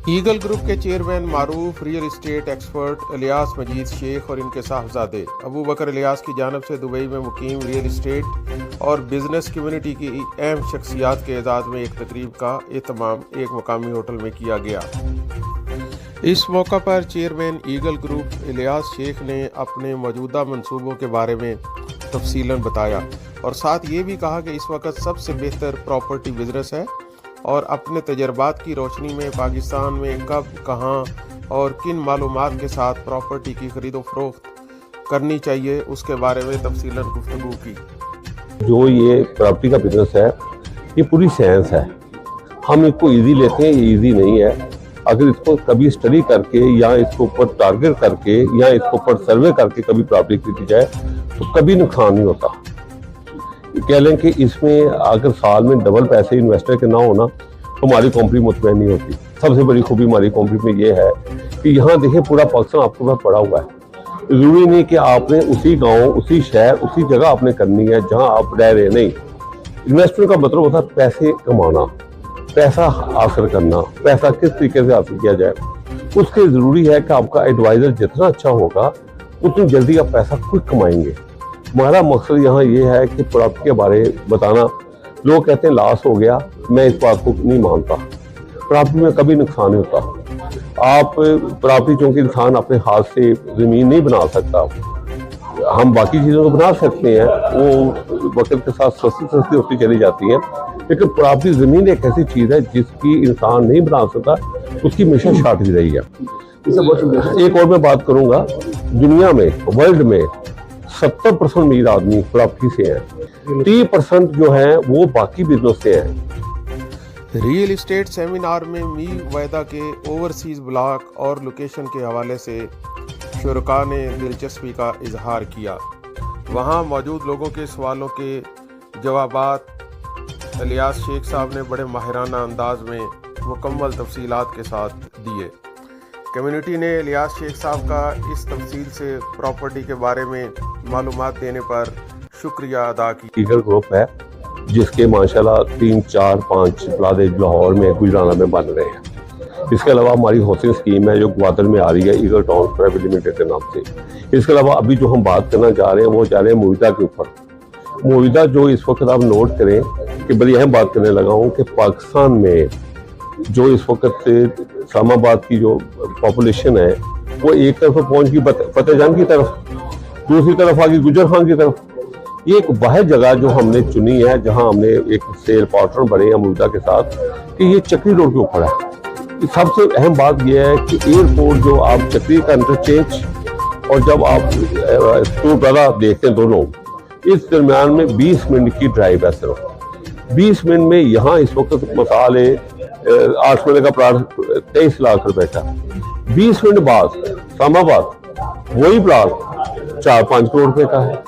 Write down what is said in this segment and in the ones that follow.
Eagle group के chairman मारूफ real estate expert Ilyas मजीद शेख और इनके साहबजादे अबू बकर इलियास की जानिब से दुबई में मुकीम रियल एस्टेट और बिजनेस कम्युनिटी की अहम शख्सियात के एजाज़ में एक तकरीब का एहतमाम एक मकामी होटल में किया गया। इस मौका पर chairman Eagle group Ilyas Sheikh ने अपने मौजूदा मंसूबों के बारे में तफसीलन बताया और साथ ये भी कहा कि इस वक्त सबसे बेहतर प्रॉपर्टी बिजनेस है और अपने तजर्बात की रोशनी में पाकिस्तान में कब, कहाँ और किन मालूमात के साथ प्रॉपर्टी की खरीदो फरोख्त करनी चाहिए उसके बारे में तफसीलन गुफ्तगू की। जो ये प्रॉपर्टी का बिजनेस है ये पूरी साइंस है। हम इसको इजी लेते हैं, ये इजी नहीं है। अगर इसको कभी स्टडी करके या इसको ऊपर टारगेट करके या इसको ऊपर सर्वे करके कभी प्रॉपर्टी खरीदी जाए तो कभी नुकसान नहीं होता। कह लें कि इसमें अगर साल में डबल पैसे इन्वेस्टर के ना होना तो हमारी कंपनी मुतमईन नहीं होती। सबसे बड़ी खूबी हमारी कंपनी में ये है कि यहाँ देखिए पूरा पाकिस्तान आपके पास पड़ा हुआ है। जरूरी नहीं कि आपने उसी गांव, उसी शहर, उसी जगह आपने करनी है जहां आप रह रहे। नहीं, इन्वेस्टमेंट का मतलब होता है पैसे कमाना, पैसा हासिल करना। पैसा किस तरीके से हासिल किया जाए उसके जरूरी है कि आपका एडवाइजर जितना अच्छा होगा उतनी जल्दी आप पैसा खुद कमाएंगे। हमारा मकसद यहाँ ये है कि प्रॉपर्टी के बारे बताना। लोग कहते हैं लॉस हो गया, मैं इस बात को नहीं मानता। प्रॉपर्टी में कभी नुकसान नहीं होता। आप प्रॉपर्टी, चूंकि इंसान अपने हाथ से ज़मीन नहीं बना सकता, हम बाकी चीज़ों को बना सकते हैं, वो वक्त के साथ सस्ती होती चली जाती हैं। लेकिन प्रॉपर्टी ज़मीन एक ऐसी चीज़ है जिसकी इंसान नहीं बना सकता, उसकी हमेशा शॉर्टेज रही है। एक और मैं बात करूँगा, दुनिया में, वर्ल्ड में 70% अमीर आदमी प्रॉपर्टी से हैं, 30% जो है वो बाकी बिजनेस से हैं। रियल एस्टेट सेमिनार में मीर वायदा के ओवरसीज ब्लॉक और लोकेशन के हवाले से शुरका ने दिलचस्पी का इजहार किया। वहां मौजूद लोगों के सवालों के जवाबात इलियास शेख साहब ने बड़े माहिराना अंदाज में मुकम्मल तफसीलात के साथ दिए। कम्युनिटी ने इलियास शेख साहब का इस तफसील से प्रॉपर्टी के बारे में मालूमात देने पर शुक्रिया अदा की। ईगल ग्रुप है जिसके माशाल्लाह 3, 4, 5 प्लाजे लाहौर में, गुजराना में बन रहे हैं। इसके अलावा हमारी हाउसिंग स्कीम है जो ग्वादर में आ रही है, ईगल टाउन प्राइवेट लिमिटेड के नाम से। इसके अलावा अभी जो हम बात करना चाह रहे हैं वो चाह रहे हैं मुआविजा के ऊपर। मुआविजा जो इस वक्त आप नोट करें कि बड़ी अहम बात करने लगा हूँ कि पाकिस्तान में जो इस वक्त इस्लामाबाद की जो पॉपुलेशन है वो एक तरफ पहुंच गई फतेहजंग की तरफ, दूसरी तरफ आ गई गुजर खान की तरफ। ये एक वाहिद जगह जो हमने चुनी है जहां हमने एक सेल पार्टनर बने हैं मुआविजा के साथ कि ये चक्री रोड के ऊपर है। सबसे अहम बात यह है कि एयरपोर्ट जो आप चक्री का इंटरचेंज और जब आप टूरप्लाजा देखते हैं दोनों, इस दरम्यान में 20 मिनट की ड्राइव है। सिर्फ 20 मिनट में यहाँ इस वक्त मसाल है 8 मिनट का प्लाट 23 लाख रुपए का। 20 मिनट बाद इस्लामाबाद वही प्लाट 4-5 करोड़ रुपए का है।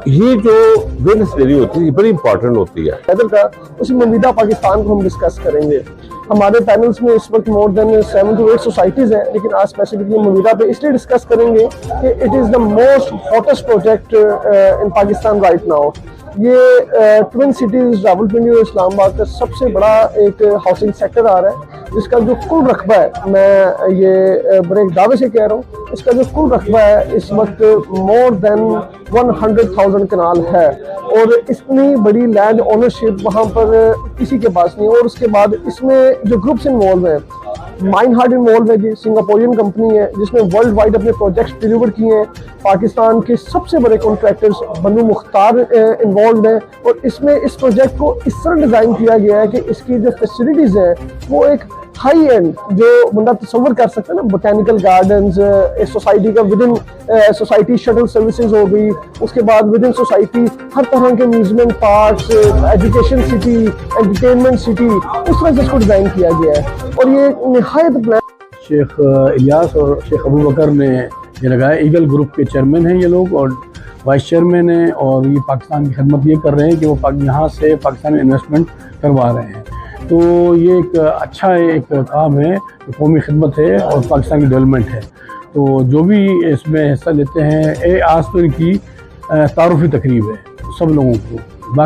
ये जो बिजनेस देनी होती है ये बड़ी इंपॉर्टेंट होती है। पैदल का उसी मौजूदा पाकिस्तान को हम डिस्कस करेंगे। हमारे पैनल्स में इस वक्त मोर देन 7 to 8 सोसाइटीज़ हैं, लेकिन आज स्पेसिफिकली मौजूदा पे इसलिए डिस्कस करेंगे कि it is the most hottest project in Pakistan right now. ये ट्विन सिटीज़ रावलपिंडी और इस्लामाबाद का सबसे बड़ा एक हाउसिंग सेक्टर आ रहा है जिसका जो कुल रकबा है, मैं ये बड़े दावे से कह रहा हूँ, इसका जो कुल रकबा है इस वक्त मोर देन 100,000 कनाल है और इतनी बड़ी लैंड ओनरशिप वहाँ पर किसी के पास नहीं। और उसके बाद इसमें जो ग्रुप्स इन्वॉल्व हैं, माइन हार्ट इन्वॉल्व है जी, सिंगापोरियन कंपनी है जिसने वर्ल्ड वाइड अपने प्रोजेक्ट्स डिलीवर किए हैं। पाकिस्तान के सबसे बड़े कॉन्ट्रैक्टर्स बनु मुख्तार इन्वॉल्व हैं और इसमें इस प्रोजेक्ट को इस तरह डिज़ाइन किया गया है कि इसकी जो फैसिलिटीज़ हैं वो एक हाई एंड जो बंदा तस्वर कर सकता है ना, बोटेनिकल गार्डन्स, सोसाइटी का with in society shuttle services हो गई, उसके बाद विद इन सोसाइटी हर तरह के museum parks, education city, entertainment city, उस तरह से इसको डिज़ाइन किया गया है। और ये निहायत प्लान शेख इलियास और शेख अबू बकर ने ये लगाया। ईगल ग्रुप के चेयरमैन हैं ये लोग और वाइस चेयरमैन हैं और ये पाकिस्तान की खिदमत ये कर रहे हैं कि वो यहाँ से पाकिस्तान में इन्वेस्टमेंट करवा रहे हैं। तो ये एक अच्छा एक काम है, कौमी खिदमत है और पाकिस्तान की डेवलपमेंट है। तो जो भी इसमें हिस्सा लेते हैं, आज तो इनकी तारुफी तकरीब है सब लोगों को।